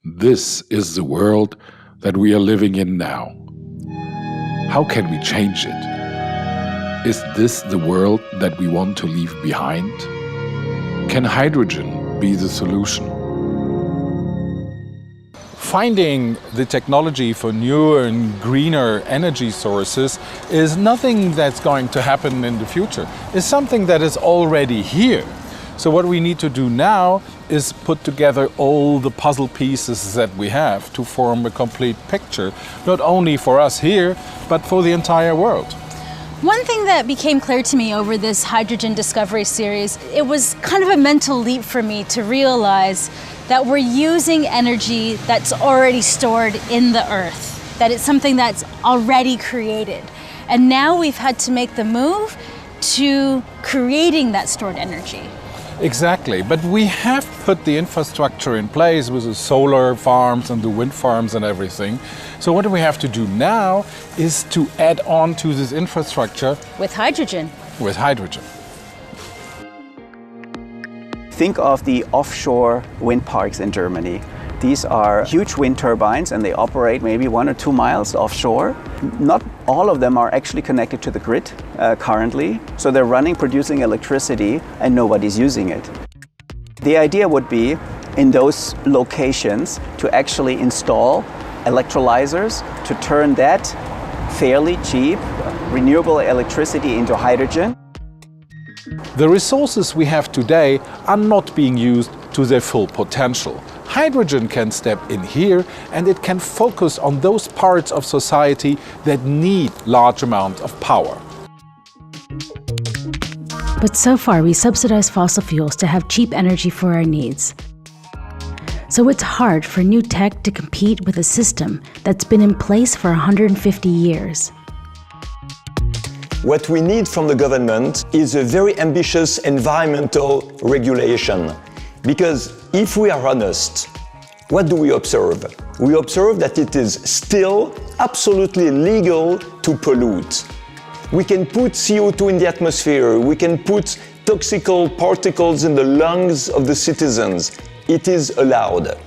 This is the world that we are living in now. How can we change it? Is this the world that we want to leave behind? Can hydrogen be the solution? Finding the technology for newer and greener energy sources is nothing that's going to happen in the future. It's something that is already here. So what we need to do now is put together all the puzzle pieces that we have to form a complete picture, not only for us here, but for the entire world. One thing that became clear to me over this hydrogen discovery series, it was kind of a mental leap for me to realize that we're using energy that's already stored in the earth, that it's something that's already created. And now we've had to make the move to creating that stored energy. Exactly, but we have put the infrastructure in place with the solar farms and the wind farms and everything. So what we have to do now is to add on to this infrastructure with hydrogen. With hydrogen. Think of the offshore wind parks in Germany. These are huge wind turbines and they operate maybe 1 or 2 miles offshore. Not all of them are actually connected to the grid currently. So they're running, producing electricity and nobody's using it. The idea would be in those locations to actually install electrolyzers to turn that fairly cheap renewable electricity into hydrogen. The resources we have today are not being used to their full potential. Hydrogen can step in here and it can focus on those parts of society that need large amounts of power. But so far we subsidize fossil fuels to have cheap energy for our needs. So it's hard for new tech to compete with a system that's been in place for 150 years. What we need from the government is a very ambitious environmental regulation. Because if we are honest, what do we observe? We observe that it is still absolutely legal to pollute. We can put CO2 in the atmosphere, we can put toxical particles in the lungs of the citizens. It is allowed.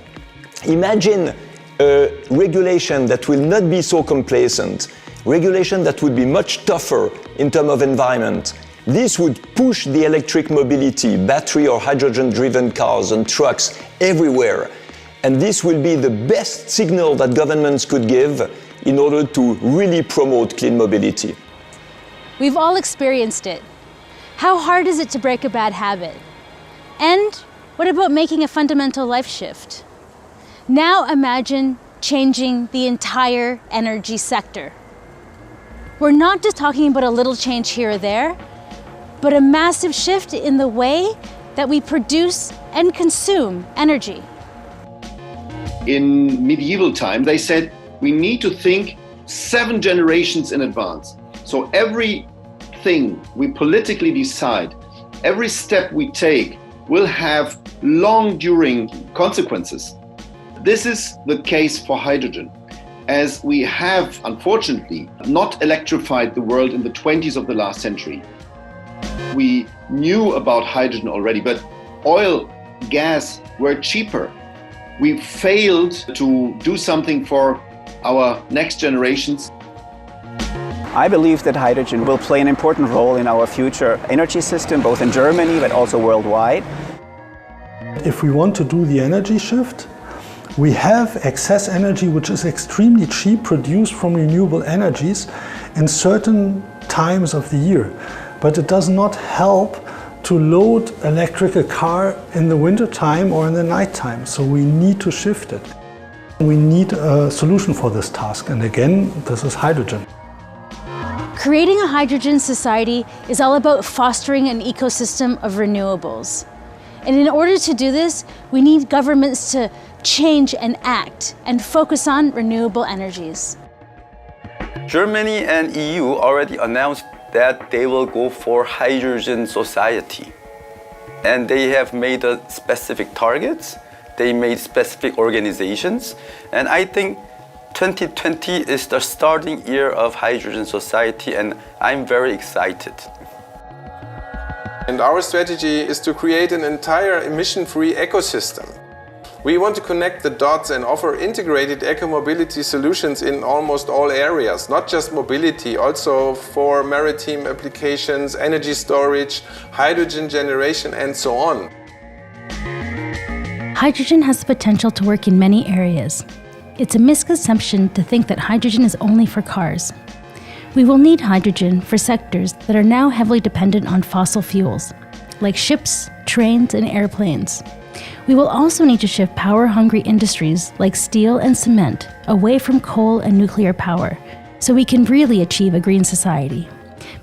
Imagine a regulation that will not be so complacent, regulation that would be much tougher in terms of environment. This would push the electric mobility, battery or hydrogen-driven cars and trucks everywhere. And this will be the best signal that governments could give in order to really promote clean mobility. We've all experienced it. How hard is it to break a bad habit? And what about making a fundamental life shift? Now imagine changing the entire energy sector. We're not just talking about a little change here or there, but a massive shift in the way that we produce and consume energy. In medieval time, they said we need to think 7 generations in advance. So everything we politically decide, every step we take will have long-during consequences. This is the case for hydrogen. As we have, unfortunately, not electrified the world in the 20s of the last century. We knew about hydrogen already, but oil, gas were cheaper. We failed to do something for our next generations. I believe that hydrogen will play an important role in our future energy system, both in Germany but also worldwide. If we want to do the energy shift, we have excess energy which is extremely cheap, produced from renewable energies in certain times of the year. But it does not help to load electrical car in the winter time or in the night time. So we need to shift it. We need a solution for this task. And again, this is hydrogen. Creating a hydrogen society is all about fostering an ecosystem of renewables. And in order to do this, we need governments to change and act and focus on renewable energies. Germany and EU already announced that they will go for hydrogen society. And they have made specific targets, they made specific organizations, and I think 2020 is the starting year of hydrogen society, and I'm very excited. And our strategy is to create an entire emission-free ecosystem. We want to connect the dots and offer integrated eco-mobility solutions in almost all areas, not just mobility, also for maritime applications, energy storage, hydrogen generation, and so on. Hydrogen has the potential to work in many areas. It's a misconception to think that hydrogen is only for cars. We will need hydrogen for sectors that are now heavily dependent on fossil fuels, like ships, trains, and airplanes. We will also need to shift power-hungry industries like steel and cement away from coal and nuclear power, so we can really achieve a green society.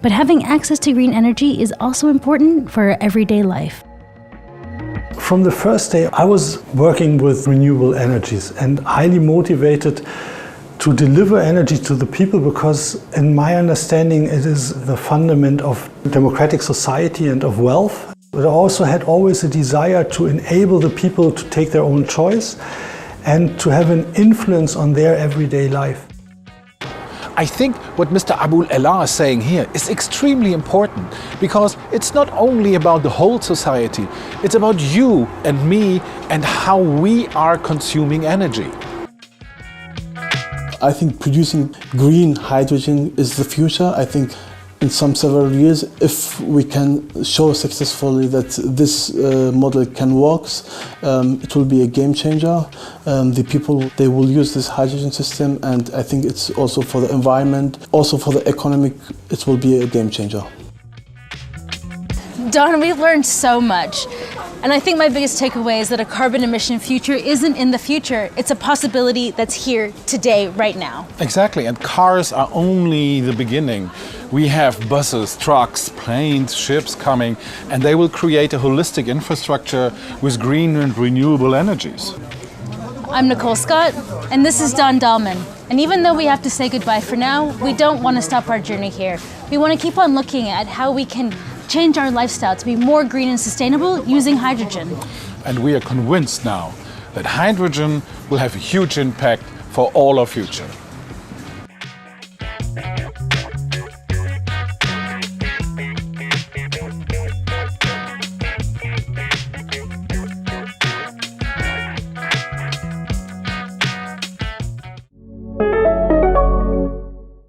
But having access to green energy is also important for our everyday life. From the first day, I was working with renewable energies and highly motivated to deliver energy to the people because, in my understanding, it is the fundament of democratic society and of wealth. But I also had always a desire to enable the people to take their own choice and to have an influence on their everyday life. I think what Mr. Abul Ela is saying here is extremely important because it's not only about the whole society, it's about you and me and how we are consuming energy. I think producing green hydrogen is the future. I think in several years, if we can show successfully that this model can work, it will be a game changer. The people, they will use this hydrogen system, and I think it's also for the environment, also for the economic, it will be a game changer. Don, we've learned so much. And I think my biggest takeaway is that a carbon emission future isn't in the future. It's a possibility that's here today, right now. Exactly, and cars are only the beginning. We have buses, trucks, planes, ships coming, and they will create a holistic infrastructure with green and renewable energies. I'm Nicole Scott, and this is Don Dahlman. And even though we have to say goodbye for now, we don't want to stop our journey here. We want to keep on looking at how we can change our lifestyle to be more green and sustainable using hydrogen. And we are convinced now that hydrogen will have a huge impact for all our future.